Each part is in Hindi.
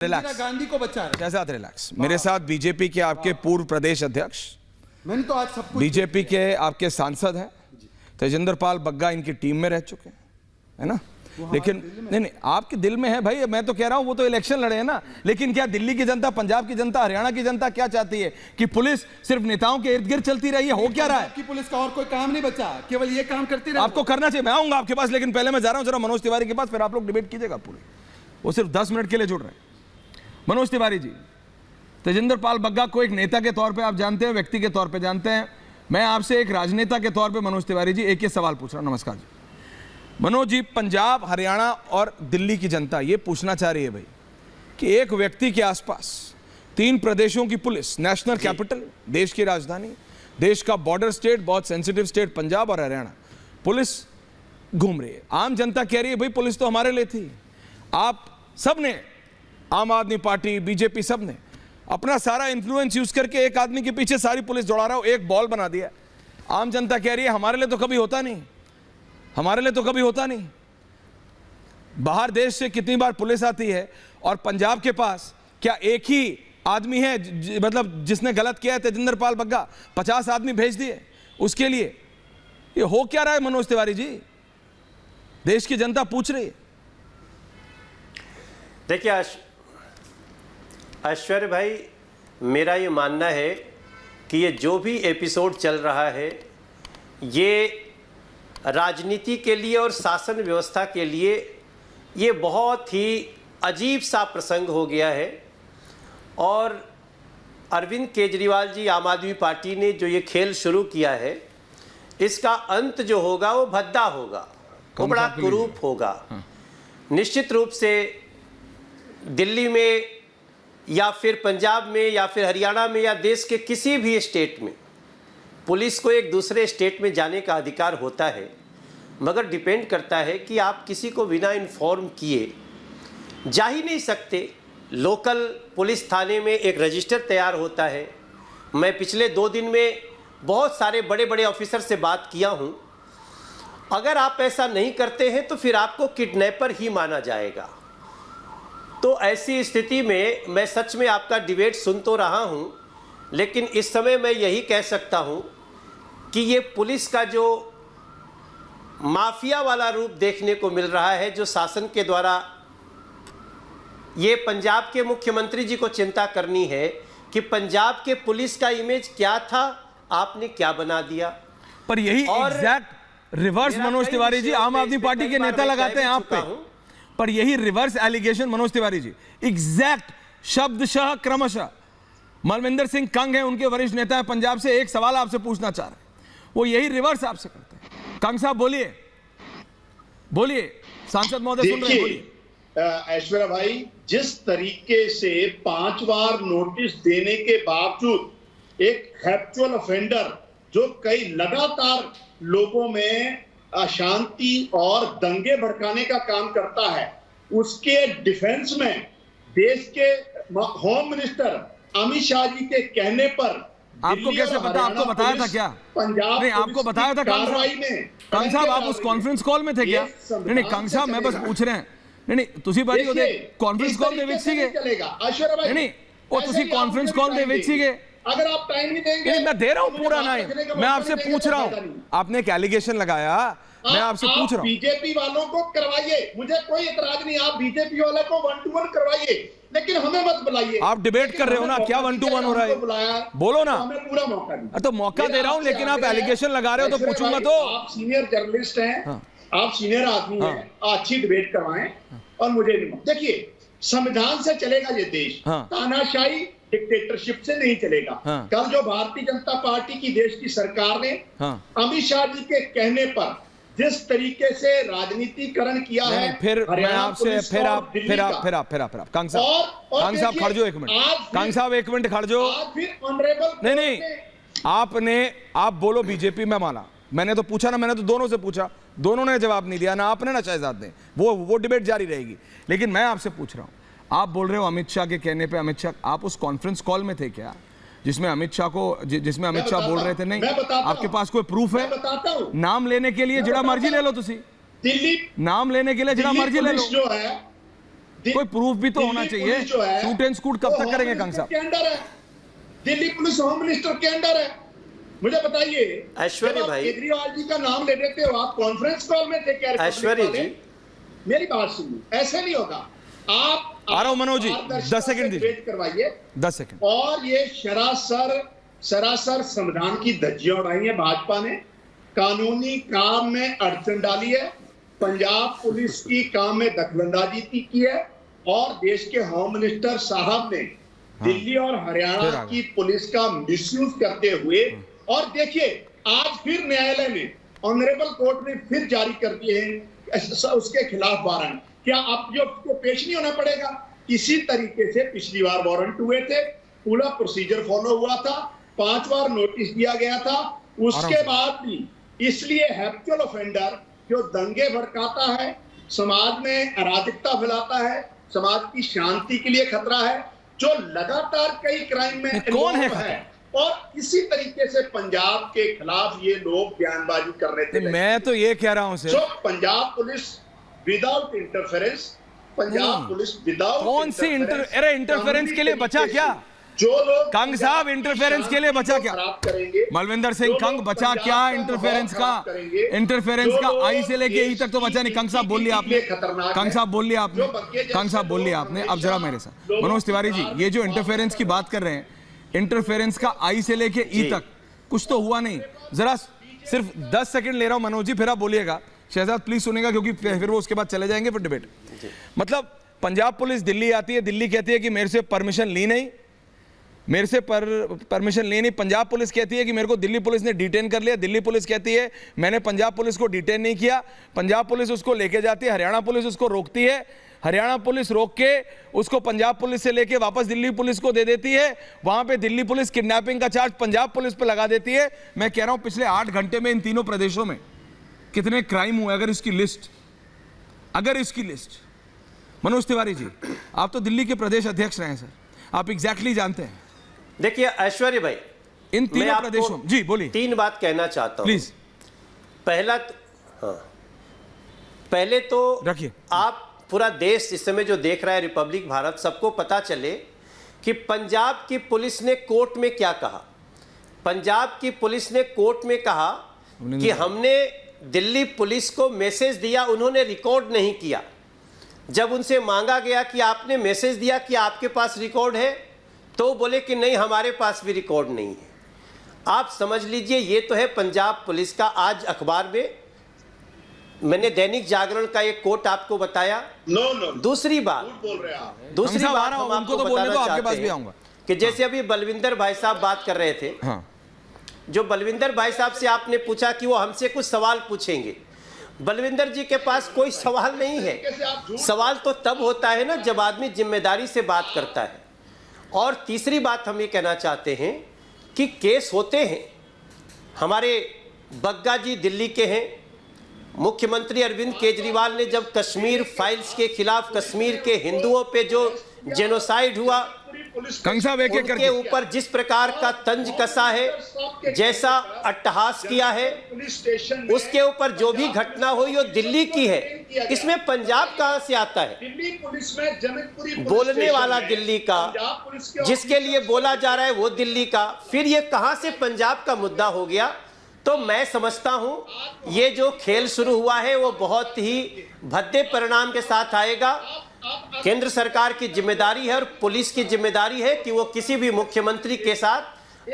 रिलैक्स, गांधी को बचा रहे। शहजाद रिलैक्स। मेरे साथ बीजेपी के आपके पूर्व प्रदेश अध्यक्ष, मैंने तो आज सब कुछ बीजेपी के आपके सांसद हैं तेजेंद्र पाल बग्गा, इनकी टीम में रह चुके हैं, है ना। लेकिन नहीं, आपके दिल में है भाई। मैं तो कह रहा हूं वो तो इलेक्शन लड़े हैं ना। लेकिन क्या दिल्ली की जनता, पंजाब की जनता, हरियाणा की जनता क्या चाहती है कि पुलिस सिर्फ नेताओं के इर्द गिर्द चलती रही है? हो क्या रहा है की पुलिस का और कोई काम नहीं बचा, केवल ये काम करती रहे। आपको करना चाहिए। मैं आऊंगा आपके पास, लेकिन पहले मैं जा रहा हूं जरा मनोज तिवारी के पास, फिर आप लोग डिबेट कीजिएगा पूरी। वो सिर्फ 10 मिनट के लिए जुड़ रहे हैं। मनोज तिवारी जी, तेजेंद्र पाल बग्गा को एक नेता के तौर पे आप जानते हैं, व्यक्ति के तौर पे जानते हैं। मैं आपसे एक राजनेता के तौर पे मनोज तिवारी जी एक ही सवाल पूछ रहा हूं। नमस्कार जी मनोज जी, पंजाब, हरियाणा और दिल्ली की जनता ये पूछना चाह रही है भाई कि एक व्यक्ति के आसपास 3 प्रदेशों की पुलिस, नेशनल कैपिटल, देश की राजधानी, देश का बॉर्डर स्टेट, बहुत सेंसिटिव स्टेट पंजाब और हरियाणा, पुलिस घूम रही है। आम जनता कह रही है भाई पुलिस तो हमारे लिए थी। आप सबने, आम आदमी पार्टी, बीजेपी, सब ने अपना सारा इन्फ्लुएंस यूज करके एक आदमी के पीछे सारी पुलिस दौड़ा रहा हो, एक बॉल बना दिया। आम जनता कह रही है हमारे लिए तो कभी होता नहीं, हमारे लिए तो कभी होता नहीं। बाहर देश से कितनी बार पुलिस आती है और पंजाब के पास क्या एक ही आदमी है मतलब जिसने गलत किया है? तेजेंद्र पाल बग्गा 50 आदमी भेज दिए उसके लिए। ये हो क्या रहा है मनोज तिवारी जी? देश की जनता पूछ रही है। देखिए ऐश्वर्य भाई, मेरा ये मानना है कि ये जो भी एपिसोड चल रहा है ये राजनीति के लिए और शासन व्यवस्था के लिए ये बहुत ही अजीब सा प्रसंग हो गया है। और अरविंद केजरीवाल जी, आम आदमी पार्टी ने जो ये खेल शुरू किया है, इसका अंत जो होगा वो भद्दा होगा, वो बड़ा कुरूप होगा। निश्चित रूप से दिल्ली में या फिर पंजाब में या फिर हरियाणा में या देश के किसी भी स्टेट में पुलिस को एक दूसरे स्टेट में जाने का अधिकार होता है, मगर डिपेंड करता है कि आप किसी को बिना इन्फॉर्म किए जा ही नहीं सकते। लोकल पुलिस थाने में एक रजिस्टर तैयार होता है। मैं पिछले 2 दिन में बहुत सारे बड़े बड़े ऑफिसर से बात किया हूँ। अगर आप ऐसा नहीं करते हैं तो फिर आपको किडनैपर ही माना जाएगा। तो ऐसी स्थिति में मैं सच में आपका डिबेट सुन तो रहा हूँ, लेकिन इस समय मैं यही कह सकता हूँ कि ये पुलिस का जो माफिया वाला रूप देखने को मिल रहा है, जो शासन के द्वारा, ये पंजाब के मुख्यमंत्री जी को चिंता करनी है कि पंजाब के पुलिस का इमेज क्या था, आपने क्या बना दिया। पर यही एग्जैक्ट रिवर्स मनोज तिवारी जी, आम आदमी पार्टी के नेता लगाते हैं आप पे, पर यही reverse allegation Manoj Tiwari ji exact शब्दशः क्रमशः मलविंदर सिंह कंग है, उनके वरिष्ठ नेता है पंजाब से, एक सवाल आपसे पूछना चाह रहे हैं, वो यही रिवर्स आपसे करते हैं। कंग साहब बोलिए, बोलिए, सांसद महोदय सुन रहे हैं, बोलिए। ऐश्वर्या भाई, जिस तरीके से 5 बार नोटिस देने के बावजूद एक हैप्चुअल ऑफेंडर जो कई लगातार लोगों में अशांति और दंगे भड़काने का काम करता है, उसके डिफेंस में देश के होम मिनिस्टर अमित शाह जी के कहने पर आपको कैसे पता? आपको बताया था क्या? पंजाब नहीं, आपको बताया था कार्रवाई में? कंग साहब आप उस कॉन्फ्रेंस कॉल में थे क्या? नहीं कंग साहब मैं बस पूछ रहे हैं। नहीं ਤੁਸੀਂ ਬਾਰੀ ਉਹਦੇ कॉन्फ्रेंस कॉल ਦੇ ਵਿੱਚ ਸੀਗੇ? नहीं वो ਤੁਸੀਂ कॉन्फ्रेंस कॉल ਦੇ ਵਿੱਚ ਸੀਗੇ? अगर आप टाइम नहीं देंगे, मैं दे रहा हूं पूरा टाइम, मैं आपसे पूछ रहा हूं। आपने एक एलिगेशन लगाया, मैं आपसे पूछ रहा हूं। बीजेपी वालों को करवाइए, मुझे कोई इतराज नहीं, आप बीजेपी वाले को 1 to 1 करवाइए, लेकिन हमें मत बुलाइए। आप डिबेट कर रहे हो ना, क्या 1 to 1 हो रहा है? बोलो ना। हमें पूरा मौका दीजिए। तो मौका दे रहा हूं, लेकिन आप एलिगेशन लगा रहे हो तो पूछूंगा तो। आप सीनियर जर्नलिस्ट हैं, आप सीनियर आदमी हैं, अच्छी डिबेट करवाएं और मुझे नहीं। देखिए, संविधान से चलेगा ये देश, तानाशाही डिक्टेटरशिप से नहीं चलेगा। कल जो भारतीय जनता पार्टी की देश की सरकार ने अमित शाह जी के कहने पर जिस तरीके से राजनीतिकरण किया है, फिर मैं आपसे फिर आप कंग साहब खड़ जाओ 1 मिनट। कंग साहब 1 मिनट खड़ जाओ। नहीं, आपने, आप बोलो बीजेपी में माना, मैंने तो पूछा ना, मैंने तो दोनों से पूछा, दोनों ने जवाब नहीं दिया, ना आपने ना शहजाद ने। वो डिबेट जारी रहेगी। लेकिन मैं आपसे पूछ रहा हूं, आप बोल रहे हो अमित शाह के कहने पे अमित शाह, आप उस कॉन्फ्रेंस कॉल में थे क्या जिसमें अमित शाह बोल रहे थे? नहीं, आपके पास कोई प्रूफ है? नाम लेने के लिए जिड़ा मर्जी ले लो, तुसी दिल्ली नाम लेने के लिए जिड़ा मर्जी ले लो। जो है कोई प्रूफ भी तो होना दिल्ली चाहिए। पुलिस जो है, शूट एंड स्कूट कब वो तक होम करेंगे मिनिस्टर कंग साहब? के अंडर है। दिल्ली पुलिस होम मिनिस्टर के अंडर है। मुझे बताइए, ऐश्वर्य जब आप भाई- केजरीवाल जी का नाम ले लेते हो, आप कॉन्फ्रेंस कॉल में थे क्या? रिपब्लिक ऐश्वर्य वाले? जी। मेरी बात सुनिए, ऐसे नहीं होगा। आप आ रहा हूं मनोज जी, पारदर्शिता 10 सेकंड से दीजिए। ट्वीट करवाइए। 10 सेकंड। और ये सरासर संविधान की धज्जियां उड़ाई है भाजपा ने, कानूनी काम में अड़चन डाली है, पंजाब पुलिस की काम में दखलंदाजी की है, और देश के होम मिनिस्टर साहब ने दिल्ली और फिर हरियाणा आ की पुलिस का मिसयूज करते हुए, और देखिए आज फिर न्यायालय ने, ऑनरेबल कोर्ट ने फिर जारी कर दिए हैं उसके खिलाफ वारंट। क्या अब जो उसको पेश नहीं होना पड़ेगा? इसी तरीके से पिछली बार वारंट हुए थे, पूरा प्रोसीजर फॉलो हुआ था, 5 बार नोटिस दिया गया था, उसके बाद भी। इसलिए हैप्चुअल ऑफेंडर जो दंगे भड़काता है, समाज में अराजकता फैलाता है, समाज की शांति के लिए खतरा है, जो लगातार कई क्राइम में कौन है involved है, और इसी तरीके से पंजाब के खिलाफ ये लोग बयानबाजी कर रहे थे। मैं तो ये कह रहा हूं जो Punjab police without interference, Punjab police without कौन सी अरे इंटरफेरेंस के लिए बचा क्या? जो लोग कंग साहब इंटरफेरेंस के लिए बचा क्या? खराब करेंगे, मलविंदर सिंह कंग बचा क्या? इंटरफेरेंस का आई से लेके ई तक तो बचा नहीं। कंग साहब बोल लिया आपने, कंग साहब बोल लिया आपने, कंग साहब बोल लिया आपने। अब जरा मेरे साथ मनोज तिवारी जी, ये जो इंटरफेरेंस की बात कर रहे हैं, इंटरफेरेंस का आई से लेके ई तक कुछ तो हुआ नहीं। जरा सिर्फ 10 सेकंड ले रहा हूं मनोज जी, फिर आप बोलिएगा। शहजाद प्लीज सुनेगा, क्योंकि फिर वो उसके बाद चले जाएंगे फिर डिबेट। मतलब पंजाब पुलिस दिल्ली आती है, दिल्ली कहती है कि मेरे से परमिशन ली नहीं, मेरे से परमिशन ली नहीं। पंजाब पुलिस कहती है कि मेरे को दिल्ली पुलिस ने डिटेन कर लिया, दिल्ली पुलिस कहती है मैंने पंजाब पुलिस को डिटेन नहीं किया। पंजाब पुलिस उसको लेके जाती है, हरियाणा पुलिस उसको रोकती है, हरियाणा पुलिस रोक के उसको पंजाब पुलिस से लेके वापस दिल्ली पुलिस को दे देती है। वहां पे दिल्ली पुलिस किडनैपिंग का चार्ज पंजाब पुलिस पे लगा देती है। मैं कह रहा हूं पिछले 8 घंटे में इन तीनों प्रदेशों में कितने क्राइम हुए, अगर इसकी लिस्ट मनोज तिवारी जी, आप तो दिल्ली के प्रदेश अध्यक्ष रहे हैं सर, आप एग्जैक्टली जानते हैं। देखिए ऐश्वर्य भाई, इन मैं तीनों आपको प्रदेशों जी बोलिए 3 बात कहना चाहता हूं। प्लीज पहले तो रखिए। आप पूरा देश इस समय जो देख रहा है, रिपब्लिक भारत, सबको पता चले कि पंजाब की पुलिस ने कोर्ट में क्या कहा। पंजाब की पुलिस ने कोर्ट में कहा कि हमने दिल्ली पुलिस को मैसेज दिया, उन्होंने रिकॉर्ड नहीं किया। जब उनसे मांगा गया कि आपने मैसेज दिया कि आपके पास रिकॉर्ड है, तो बोले कि नहीं हमारे पास भी रिकॉर्ड नहीं है। आप समझ लीजिए, ये तो है पंजाब पुलिस का। आज अखबार में मैंने दैनिक जागरण का एक कोट आपको बताया। नो दूसरी बात, बोल रहे हैं आप। दूसरी हम बात सब हम उनको आपको तो बोलने बताना दो, आपके चाहते पास भी हैं आऊंगा। कि जैसे अभी बलविंदर भाई साहब बात कर रहे थे, हाँ, जो बलविंदर भाई साहब से आपने पूछा कि वो हमसे कुछ सवाल पूछेंगे। बलविंदर जी के पास कोई सवाल नहीं है। सवाल तो तब होता है ना जब आदमी जिम्मेदारी से बात करता है। और तीसरी बात हम ये कहना चाहते हैं कि केस होते हैं। हमारे बग्गा जी दिल्ली के हैं। मुख्यमंत्री अरविंद केजरीवाल ने जब कश्मीर फाइल्स के खिलाफ, कश्मीर के हिंदुओं पे जो जेनोसाइड हुआ, कंग साहब एक एक उनके करके ऊपर जिस प्रकार का तंज कसा है, जैसा अट्टहास किया है, उसके ऊपर जो भी घटना हुई वो दिल्ली की है। इसमें पंजाब कहां से आता है? दिल्ली पुलिस में जनकपुरी पुलिस बोलने स्टेशन वाला है। दिल्ली का, पंजाब पुलिस के जिसके लिए बोला जा रहा है वो दिल्ली का। फिर ये कहां से पंजाब का मुद्दा हो गया? तो मैं समझता हूं ये जो खेल शुरू हुआ है वो बहुत ही भद्दे परिणाम के साथ आएगा। केंद्र सरकार की जिम्मेदारी है और पुलिस की जिम्मेदारी है कि वो किसी भी मुख्यमंत्री के साथ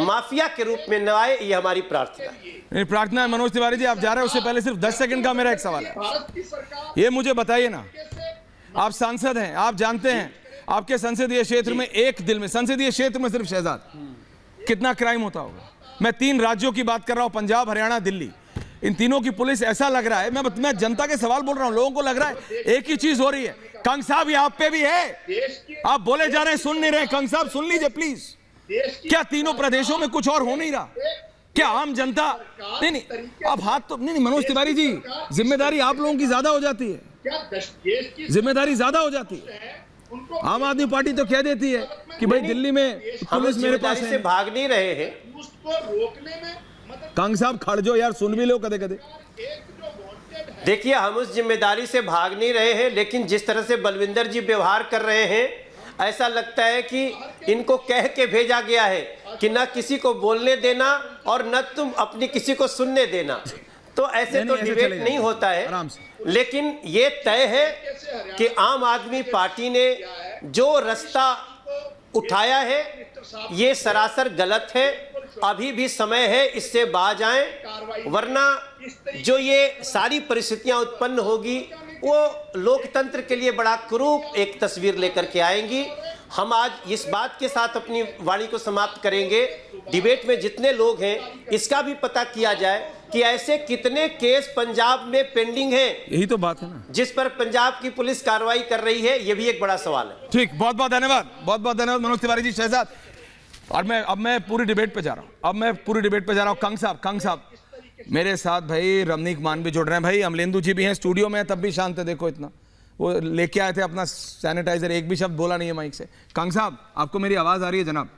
माफिया के रूप में न आए। ये हमारी प्रार्थना है। नहीं, प्रार्थना है। मनोज तिवारी जी आप जा रहे हैं, उससे पहले सिर्फ 10 सेकंड का मेरा एक सवाल है। भारत की सरकार ये मुझे बताइए ना, आप सांसद हैं, आप जानते हैं आपके संसदीय क्षेत्र में, एक दिल में संसदीय क्षेत्र में सिर्फ शहजाद कितना क्राइम होता होगा? मैं 3 राज्यों की बात कर रहा हूं, पंजाब, हरियाणा, दिल्ली। इन तीनों की पुलिस, ऐसा लग रहा है, मैं जनता के सवाल बोल रहा हूं, लोगों को लग रहा है एक ही चीज हो रही है। कंग साहब ये आप पे भी है, आप बोले जा रहे हैं, सुन नहीं रहे। कंग साहब सुन लीजिए प्लीज। क्या तीनों प्रदेशों में कुछ और हो नहीं रहा? क्या आम जनता नहीं, आप हाथ तो नहीं, मनोज तिवारी जी, जिम्मेदारी आप लोगों की ज्यादा हो जाती है, क्या देश की जिम्मेदारी ज्यादा हो जाती है। उनको आम आदमी पार्टी तो कह देती है कि भाई दिल्ली में हम पुलिस मेरे पास जिम्मेदारी से है। भाग नहीं रहे हैं। उसको रोकने में मदद। कंग साहब खड़ जो यार, सुन भी लो कदे कदे। एक जो वांटेड है देखिए, हम उस जिम्मेदारी से भाग नहीं रहे हैं, लेकिन जिस तरह से बलविंदर जी व्यवहार कर रहे हैं, ऐसा लगता है कि इनको कह के भेजा गया है कि न किसी को बोलने देना और न तुम अपनी किसी को सुनने देना। तो ऐसे तो डिबेट नहीं होता है। लेकिन ये तय है कि आम आदमी पार्टी ने जो रास्ता उठाया है ये सरासर गलत है। अभी भी समय है इससे बाज आएं, वरना जो ये सारी परिस्थितियां उत्पन्न होगी वो लोकतंत्र के लिए बड़ा कुरूप एक तस्वीर लेकर के आएंगी। हम आज इस बात के साथ अपनी वाणी को समाप्त करेंगे, डिबेट में जितने लोग हैं इसका भी पता किया जाए कि ऐसे कितने केस पंजाब में पेंडिंग हैं, यही तो बात है ना, जिस पर पंजाब की पुलिस कार्रवाई कर रही है। ये भी एक बड़ा सवाल है। ठीक, बहुत बहुत धन्यवाद, बहुत बहुत धन्यवाद मनोज तिवारी जी, शहजाद। और अब मैं पूरी डिबेट पे जा रहा हूँ। कंग साहब मेरे साथ भाई रमनीक मान भी जुड़ रहे हैं, भाई अमलेंदु जी भी हैं स्टूडियो में, तब भी शांत है। देखो इतना वो लेके आए थे अपना सैनिटाइजर, एक भी शब्द बोला नहीं है माइक से। कंग साहब आपको मेरी आवाज आ रही है जनाब?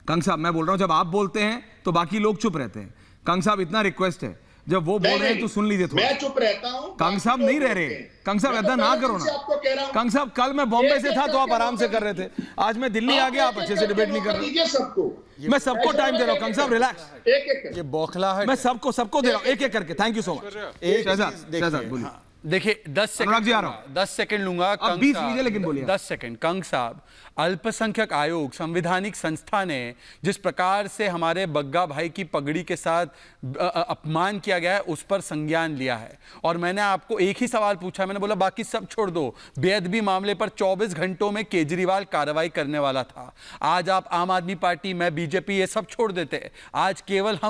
कंग साहब मैं बोल रहा हूँ, जब आप बोलते हैं तो बाकी लोग चुप रहते हैं। कंग साहब इतना रिक्वेस्ट है, जब वो बोल रहे हैं तो सुन लीजिए थोड़ा। मैं चुप रहता हूं। कंग साहब नहीं रह रहे। कंग साहब ऐसा ना करो ना। कंग साहब कल मैं बॉम्बे से था तो आप आराम से कर रहे थे, आज मैं दिल्ली आ गया, आप अच्छे से डिबेट नहीं कर रहे। सबको मैं सबको टाइम दे रहा हूँ। कंग साहब रिलैक्स, एक ये बौखलाहट मैं सबको दे रहा हूँ एक एक करके। Thank you so much. Shahzad बोलिए। देखिए 10 अनुराग जी आ रहा हूं। सेकंड 10 सेकंड लूंगा। आप 20 लीजिए, लेकिन बोलिए। 10 सेकंड। कंग साहब, अल्पसंख्यक आयोग संवैधानिक संस्था ने जिस प्रकार से हमारे बग्गा भाई की पगड़ी के साथ अपमान किया गया है उस पर संज्ञान लिया है। और मैंने आपको एक ही सवाल पूछा, मैंने बोला बाकी सब छोड़ दो, बेअदबी मामले पर 24 घंटों में केजरीवाल कार्रवाई करने वाला था। आज आप आम आदमी पार्टी, मैं बीजेपी, ये सब छोड़ देते। आज केवल हम